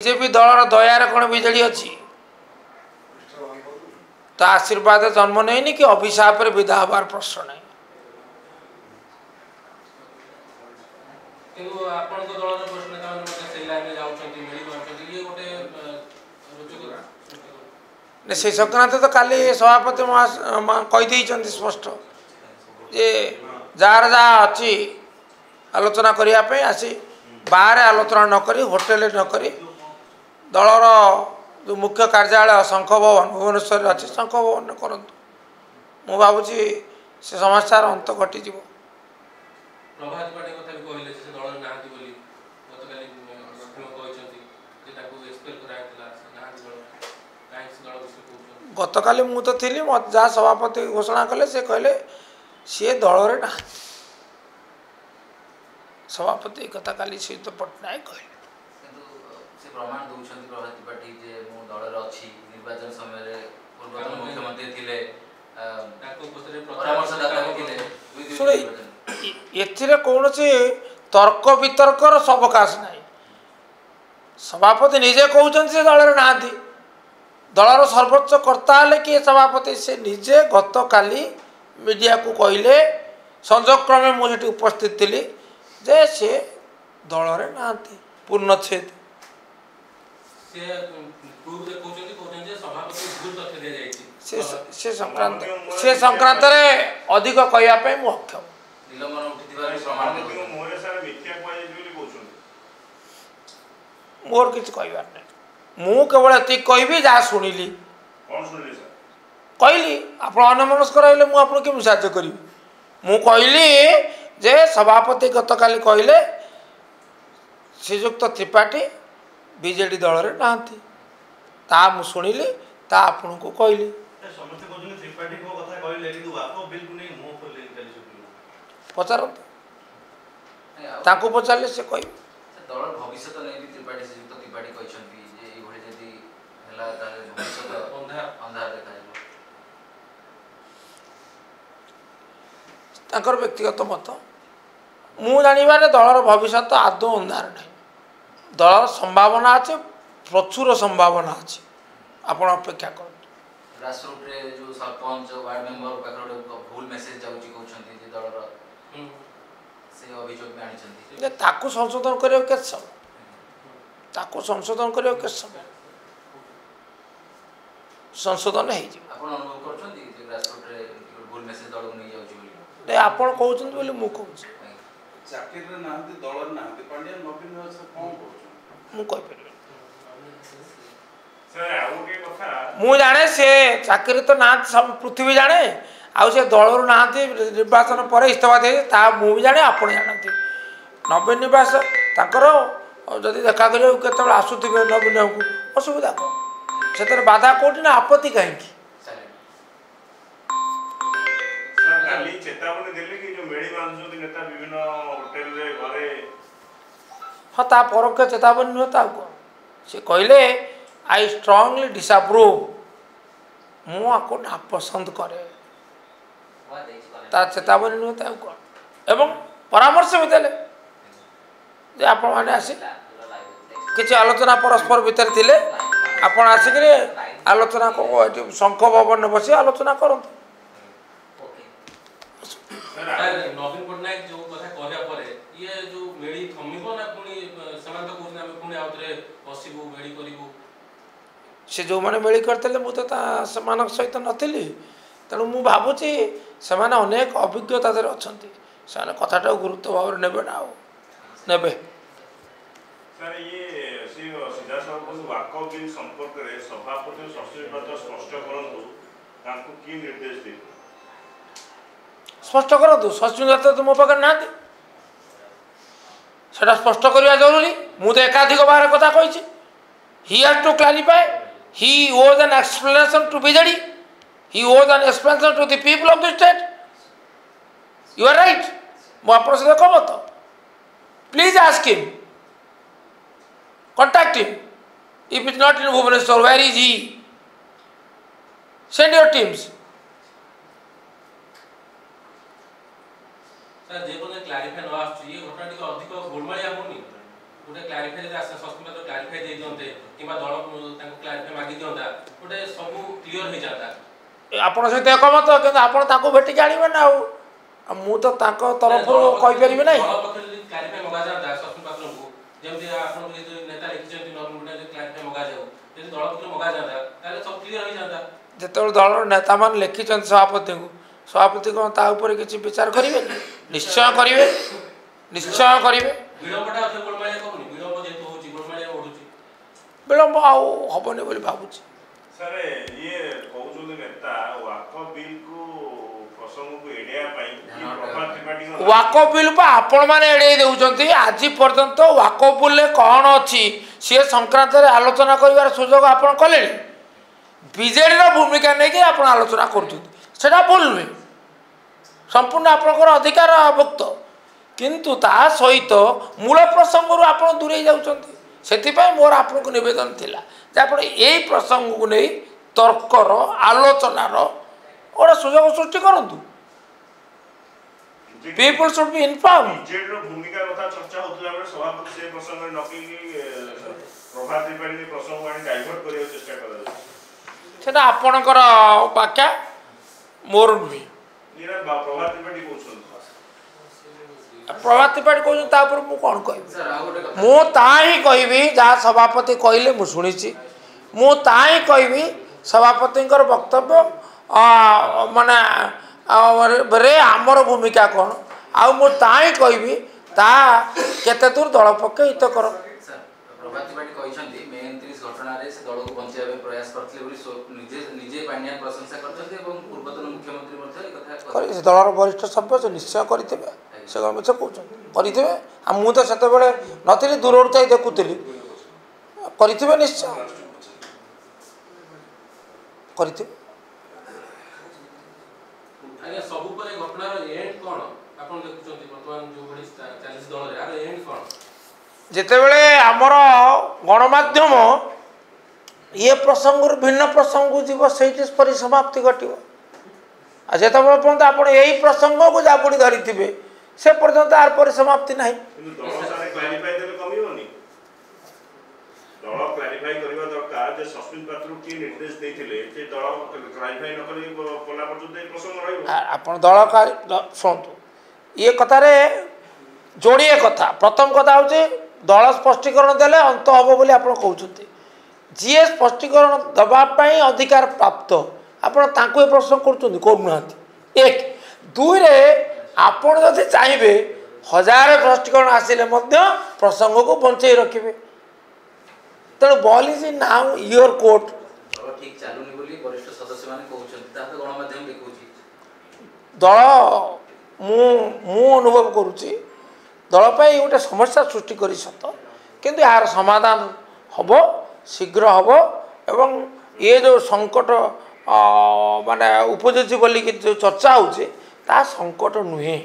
BJP दलर दयार कौन विजेडी अच्छी तो आशीर्वाद जन्म नहीं कि अभिशाप विदा हबार प्रश्न नहीं। से संक्रांत तो काली सभापति कहीदे स्पष्ट जे जार जहाँ अच्छी आलोचना करने आसी बाहर आलोचना नक होटेल नक दलर जो मुख्य कार्यालय शंख भवन भुवनेश्वर अच्छे शंख भवन करूँ मु भावुची से समस्यार अंत घटी गतकाली मु तो थी जहाँ सभापति घोषणा कले से कहले सी दल ना सभापति कथा काली श्रीयुत पट्टनायक कहले प्रमाण दौरान प्रभात पार्टी जे मो दल अच्छी निर्वाचन समय पूर्वतन मुख्यमंत्री थिले परामर्शदाता थिले शुणे एथिरे कौनसी तर्क वितर्कर सबकाश नहीं। सभापति निजे कहते से दल ना दलर सर्वोच्च कर्ता हेले किए सभापति से निजे गत काली मीडिया को कहले संजोग क्रमे मुझे उपस्थित थी जे से दलर ना पूर्णच्छेद से संक्रांत अधिक कहवाई मुख्यम मोर किसी कहबार नहीं मु केवल ये कहबी जहाँ शुणिली कहली आप अन्यमनस्क रही मुझे केमी साहय करी मु कहली जे सभापति गत काली कहले श्रीजुक्त त्रिपाठी बीजेडी दल रे नांती ता मु सुनिली ता आपन को कहली समस्त कोजन त्रिपाठी को कथा कहले कि वाको बिल को नहीं मो खोले काली पचार ताको पचारले से कहि दल भविष्य तो नहीं त्रिपाठी से युक्त त्रिपाठी कहछंती जे ई भले जदी हला ताले भविष्य अंधार देखा जाबो ताकर व्यक्तिगत मत मु जानिबारे दलर भविष्य तो आदौ अंधार नहीं दल संभावना अच्छे प्रचुर संभावना अच्छे आपण अपेक्षा कर ग्रासरूट रे जो सरपंच वार्ड मेंबर पाखर भूल मेसेज जाउची कहउछंती जे दलर से अभियोग में आनिछंती जे ताकू संशोधन करियो के सब ताकू संशोधन करियो के सब संशोधन हे जी आपण अनुभव करछंती जे ग्रासरूट रे भूल मेसेज दल नै जाउची बोली नै आपण कहउछन बोली मु कहउछ चाकरी रे नांती दलर नांती पांड्या नवीन व्यवस्था कोन मु कह पर मु जाने से चाकरी तो ना सब पृथ्वी जाने आउ से दलर ना निर्वाचन पर इस्तीफा दे ता मु भी जाने आपण जानती नवीन निवास ताकर जदि देखा करियो केतबे आसुथिबे नवीन को असुविधा को सेतर बाधा कोठी ना आपत्ति काहे की काली चेतावनी देले कि जो मेडी मानसुदी नेता विभिन्न होटल रे घरे हाँ ता परोक्ष चेतावनी नुहता को से कहले आई स्ट्रांगली डिसअप्रूव मु आपको ना पसंद करे ता चेतावनी नुहता को एवं परामर्श भी देले जे आपण माने आसी किछि आलोचना परस्पर भीतर थिले आपण आसिकरे आलोचना को शंख भवन में बसी आलोचना करंतु नवीन पट्टनायक जो कथा कहया परे ये जो मेडी थमिबो ना पुनी समान तो कोन हम पुनी आउतरे बसिबो मेडी करिबो से जो माने मेडी करतले मु तो समान सहित नथिली तेणु मु भाबुची समान अनेक अभिज्ञता दर अछंती समान कथाटा गुरुत्व भाव नेबे ना नेबे सर ये सीधा सब वाको बिल संपर्क रे सभापति सचिव स्पष्ट करंतु तांको की निर्देश दे स्पष्ट करूँ सचिव तो मो पाखे ना से स्पष्ट करवा जरूरी मुझे एकाधिक बार कथा कही he has to clarify he owes an explanation to BJD he owes an explanation to the people of the state you are right मो आप कहमत please ask him contact him if is not in Bhubaneswar where is he send your teams sir जे कोने clarify न आछी ये घटना टिक अधिक गोलमालिया होनी गोटे क्लारिफाई जदि आसे सस्पेंड तो क्लारिफाई दे दियन्ते किबा दल तांको क्लारिफाई मागी दियन्ता गोटे सब क्लियर हो जाता आपण सहित एकमत कि आपण ताको भेटिक आनिबे ना मु तो ताको तरफ कहि परिबे नै दल पक्ष जदि क्लारिफाई मगा जाता सस्पेंड पात्र को जेमति आपण जे नेता लिखिछन्ति नॉर्मल गुटा जे क्लारिफाई मगा जाऊ जदि दल पक्ष मगा जाता ताले सब क्लियर हो जाता जेतबे दल नेता मान लिखिछन्ति सभापति को ता ऊपर किछि विचार करिवे निश्चय करिवे विलंबटा अथे गोलमालिया कोनी विलंब जेतो होची गोलमालिया ओढुची विलंब आउ हबने बोली भाबुछि सर ये कौजुल नेता वाको बिल को प्रसंग को एडिया पाई प्रभात त्रिपाठी वाको बिल पर आपण माने एडे देउचंती आज पर्यंत वाको बिल कौन अछि से संक्रांत रे आलोचना करिवार सुयोग आपण कले बीजेडी रो भूमिका नै कि आपण आलोचना करछुती सेटा बोलवे संपूर्ण आपनकर अधिकार भुक्त किंतु ता सहित मूल प्रसंग रु आपण दूरे जाउचंती सेथिपाई मोर आपन को निवेदन थिला जे आपण एई प्रसंग को नै तर्कर आलोचनार ओरा सुयोग सृष्टि करंतु people should be inform BJD रो भूमिका कथा चर्चा होतला बेले सभापति से प्रसंग नकी प्रभात त्रिपाठी प्रसंग वाणी डाइवर्ट करियो चेष्टा करला सेटा आपनकर व्याख्या मोर नुहे निरा प्रभात त्रिपाठी कोछन प्रभात त्रिपाठी कहूँ तापर मु कौन कह सर आ गोटे कथा मु ताही कहबी जहाँ सभापति कहले मु शुणी मु ताही कहबी सभापति वक्तव्य माने रे आमर भूमिका कौन आउ मु ताही कहबी ता केते दूर दल पक्ष हित कर सर प्रभात त्रिपाठी कहिसंती मे 29 घटना रे से दल को बंचाबे प्रयास करथले बोली निजे निजे पांड्या प्रशंसा करथले एवं पूर्वतन मुख्यमंत्री मध्ये ए कथा दलर वरिष्ठ सभ्य से निश्चय करते से मिछ कहते आ मु तो सेते बेले नथिली दूर थाई देखुली करते निश्चय करते आगे सब पर घटना रो एंड कोन आपण देखुचंती वर्तमान जो बडी 40 दल रे आरो एंड कोन जेते बेले हमर गणमाध्यम ये प्रसंग भिन्न प्रसंग जीव से परिसमाप्ति घटो आ जिते पर्यंत आप यही प्रसंग को जापुड़ी धरी थे से पर्यंत आर परिसमाप्ति ना दल सारे क्लारिफाई देले कमियोनी दल क्लारिफाई करबा दरकार जे सस्पेंड पात्र की निर्देश देथिले जे दल क्लारिफाई न करी कोला पर्यंत ए प्रसंग रहइबो आपण दल का सुनतु ये कथारे जोड़िए कथा प्रथम कथा हूँ दल स्पष्टीकरण देले अंत हम बोली आप कहते जी स्पष्टीकरण दवाई अधिकार प्राप्त आपण तांको प्रश्न करूना एक दुई रे आपण जदि चाहिए 1000 स्पष्टीकरण आसिले प्रसंग को बंचे रखिए तेणु ball is now your court ठीक चालुनी बोली वरिष्ठ सदस्य माने कहउछंती ता तो गणमाध्यम देखउची दल मु अनुभव करुच्ची दल गोटे समस्या सृष्टि कर सत किंतु यार समाधान हम शीघ्र हम एवं ये जो संकट माने उपजि बोलिक जो चर्चा होता संकट नुहे